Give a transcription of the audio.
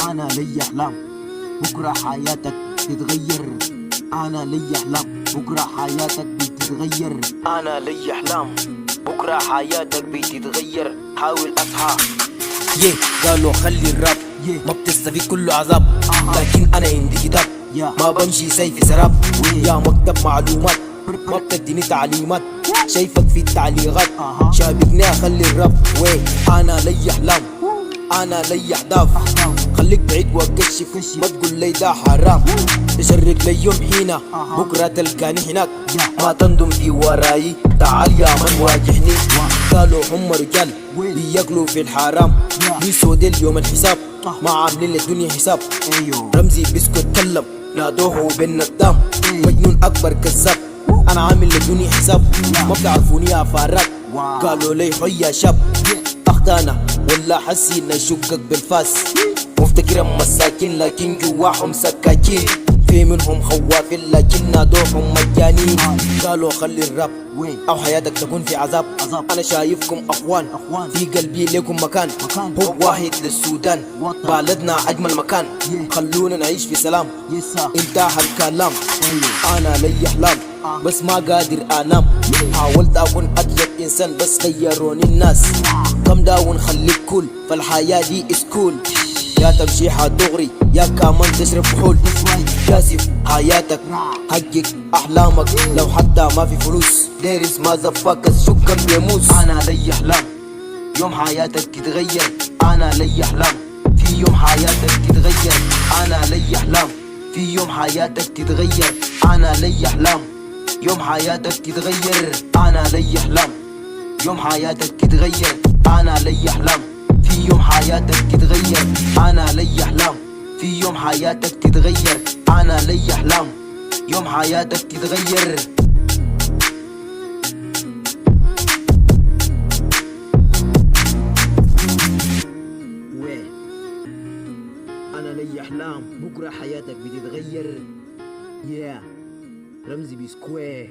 أنا لي أحلام بكرة حياتك تتغير. أنا لي أحلام بكرة حياتك بتتغير. أنا لي أحلام بكرة حياتك بتتغير. حاول أصحى. قالوا خلي الراب ما بتستفيد كله عذاب، لكن أنا عندي كتاب ما بمشي سيفي سراب. يا مكتب معلومات ما بتديني تعليمات، شايفك في التعليقات شابكني أخلي الراب. أنا لي أحلام أنا لي أهداف، خليك بعيد وكشف ما تقول لي ده حرام. تشرق لي يوم حينا بكرة تلقاني هناك، ما تندم في وراي تعال يا من واجهني. قالوا هم رجال بياكلوا في الحرام، بيسود اليوم الحساب ما عاملين للدنيا حساب. رمزي بيسكت كلم نادوه بين الدم، مجنون أكبر كذاب أنا عامل للدنيا حساب. ما بتعرفوني يا فارات قالوا لي حي شاب، أخدانا ولا حسينا شقك بالفاس. مفتكرهم مساكين لكن جواهم سكاكين، في منهم خوافين لكن نادوهم مجانين. قالوا خلي الراب أو حياتك تكون في عذاب. أنا شايفكم أخوان في قلبي لكم مكان، هو واحد للسودان بلدنا أجمل مكان. خلونا نعيش في سلام انتهى الكلام. أنا لي أحلام بس ما قادر أنام، حاولت أكون أطيب إنسان بس غيروني الناس. كم داون خليك كول فالحياة دي اسكول، يا تمشيحة دغري يا كمان تشرب فحول. كاسف حياتك حقق أحلامك لو حتى ما في فلوس. ديرز ما زفاكس شكا بيموس. أنا لي أحلام يوم حياتك تتغير. أنا لي أحلام في يوم حياتك تتغير. أنا لي أحلام في يوم حياتك تتغير. أنا لي أحلام يوم حياتك تتغير. أنا لي أحلام يوم حياتك تتغير. أنا لي أحلام في يوم حياتك تتغير. أنا لي أحلام في يوم حياتك تتغير. أنا لي أحلام يوم حياتك تتغير. أنا لي أحلام بكرة حياتك بتتغير. رمزي بسكوير.